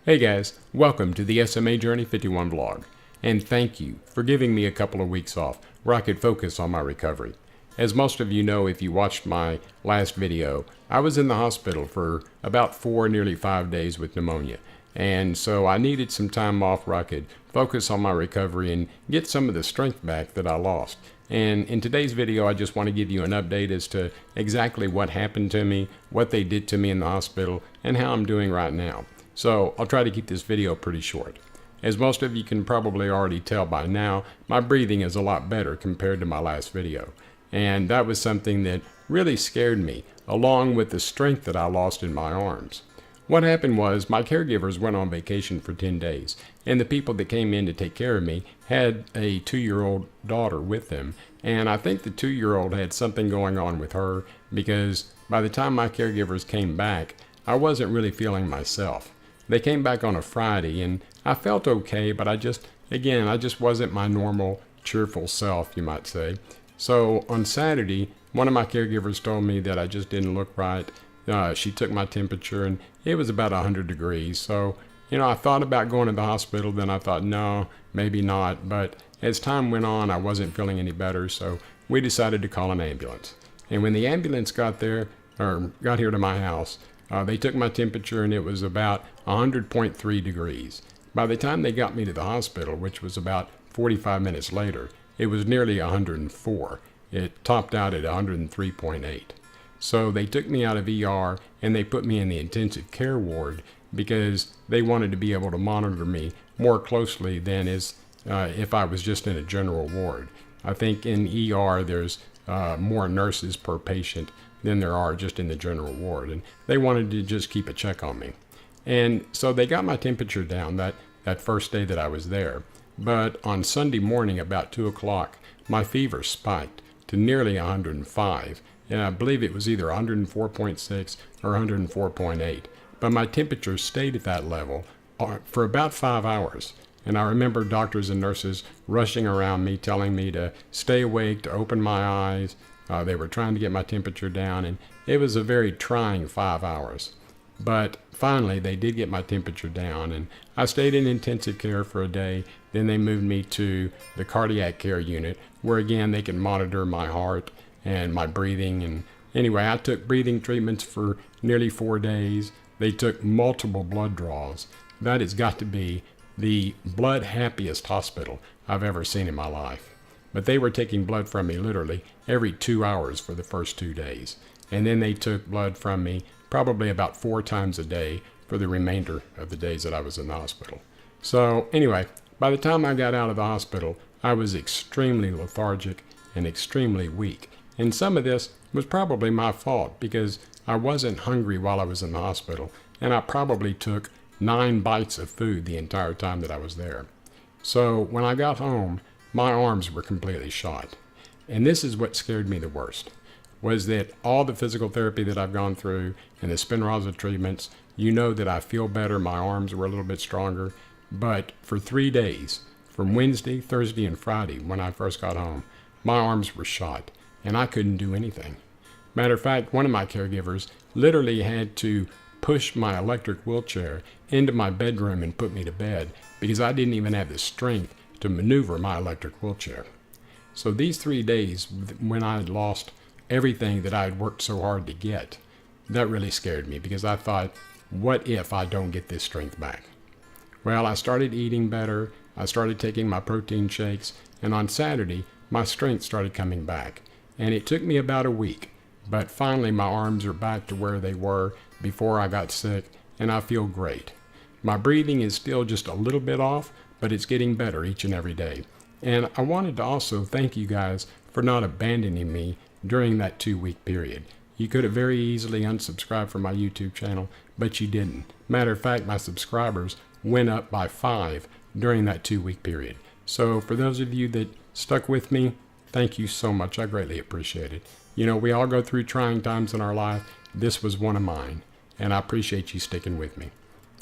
Hey guys, welcome to the SMA Journey 51 vlog, and thank you for giving me a couple of weeks off where I could focus on my recovery. As most of you know if you watched my last video, I was in the hospital for about 4, nearly 5 days with pneumonia, and so I needed some time off where I could focus on my recovery and get some of the strength back that I lost. And in today's video, I just want to give you an update as to exactly what happened to me, what they did to me in the hospital, and how I'm doing right now. So I'll try to keep this video pretty short. As most of you can probably already tell by now, my breathing is a lot better compared to my last video. And that was something that really scared me, along with the strength that I lost in my arms. What happened was my caregivers went on vacation for 10 days, and the people that came in to take care of me had a 2-year-old daughter with them. And I think the 2-year-old had something going on with her because by the time my caregivers came back, I wasn't really feeling myself. They came back on a Friday and I felt okay, but I just wasn't my normal cheerful self, you might say. So on Saturday, one of my caregivers told me that I just didn't look right. She took my temperature and it was about 100 degrees. So, I thought about going to the hospital, then I thought, no, maybe not. But as time went on, I wasn't feeling any better. So we decided to call an ambulance. And when the ambulance got here to my house, they took my temperature and it was about 100.3 degrees. By the time they got me to the hospital, which was about 45 minutes later, it was nearly 104. It topped out at 103.8. So they took me out of ER and they put me in the intensive care ward because they wanted to be able to monitor me more closely than if I was just in a general ward. I think in ER there's more nurses per patient than there are just in the general ward, and they wanted to just keep a check on me. And so they got my temperature down that first day that I was there. But on Sunday morning about 2 o'clock, my fever spiked to nearly 105, and I believe it was either 104.6 or 104.8. But my temperature stayed at that level for about 5 hours. And I remember doctors and nurses rushing around me, telling me to stay awake, to open my eyes. They were trying to get my temperature down, and it was a very trying 5 hours. But finally, they did get my temperature down, and I stayed in intensive care for a day. Then they moved me to the cardiac care unit, where again, they could monitor my heart and my breathing. And anyway, I took breathing treatments for nearly 4 days. They took multiple blood draws. That has got to be the blood happiest hospital I've ever seen in my life. But they were taking blood from me literally every 2 hours for the first 2 days. And then they took blood from me probably about 4 times a day for the remainder of the days that I was in the hospital. So anyway, by the time I got out of the hospital, I was extremely lethargic and extremely weak. And some of this was probably my fault because I wasn't hungry while I was in the hospital, and I probably took 9 bites of food the entire time that I was there. So when I got home, my arms were completely shot. And this is what scared me the worst, was that all the physical therapy that I've gone through and the Spinraza treatments, that I feel better, my arms were a little bit stronger. But for 3 days, from Wednesday, Thursday, and Friday, when I first got home, my arms were shot and I couldn't do anything. Matter of fact, one of my caregivers literally had to push my electric wheelchair into my bedroom and put me to bed because I didn't even have the strength to maneuver my electric wheelchair. So these 3 days when I had lost everything that I had worked so hard to get, that really scared me because I thought, what if I don't get this strength back? Well, I started eating better, I started taking my protein shakes, and on Saturday, my strength started coming back. And it took me about a week, but finally my arms are back to where they were before I got sick, and I feel great. My breathing is still just a little bit off, but it's getting better each and every day. And I wanted to also thank you guys for not abandoning me during that 2-week period. You could have very easily unsubscribed from my YouTube channel, but you didn't. Matter of fact, my subscribers went up by 5 during that 2-week period. So for those of you that stuck with me, thank you so much. I greatly appreciate it. We all go through trying times in our life. This was one of mine, and I appreciate you sticking with me.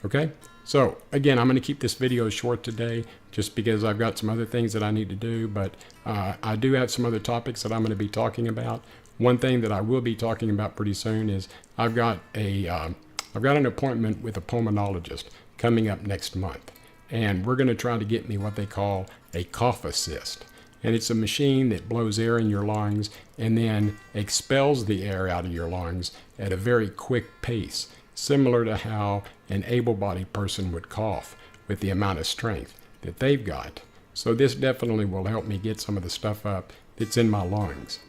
Okay? So again, I'm going to keep this video short today just because I've got some other things that I need to do, but I do have some other topics that I'm going to be talking about. One thing that I will be talking about pretty soon is I've got an appointment with a pulmonologist coming up next month, and we're going to try to get me what they call a cough assist. And it's a machine that blows air in your lungs and then expels the air out of your lungs at a very quick pace, similar to how an able-bodied person would cough with the amount of strength that they've got. So this definitely will help me get some of the stuff up that's in my lungs.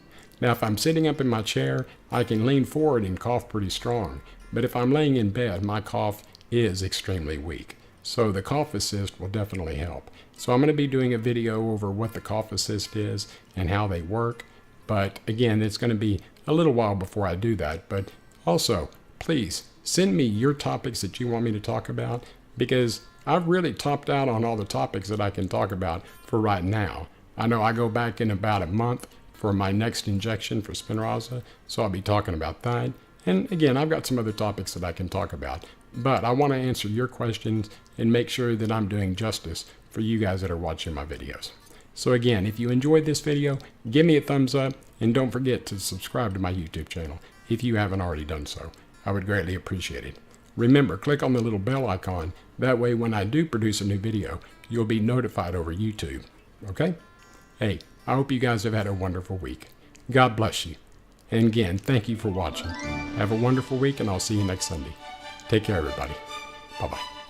Now, if I'm sitting up in my chair, I can lean forward and cough pretty strong. But if I'm laying in bed, my cough is extremely weak. So the cough assist will definitely help. So I'm going to be doing a video over what the cough assist is and how they work. But again, it's going to be a little while before I do that. But also, please send me your topics that you want me to talk about, because I've really topped out on all the topics that I can talk about for right now. I know I go back in about a month for my next injection for Spinraza, so I'll be talking about that. And again, I've got some other topics that I can talk about, but I want to answer your questions and make sure that I'm doing justice for you guys that are watching my videos. So again, if you enjoyed this video, give me a thumbs up, and don't forget to subscribe to my YouTube channel if you haven't already done so. I would greatly appreciate it. Remember, click on the little bell icon. That way, when I do produce a new video, you'll be notified over YouTube. Okay? Hey, I hope you guys have had a wonderful week. God bless you. And again, thank you for watching. Have a wonderful week, and I'll see you next Sunday. Take care, everybody. Bye-bye.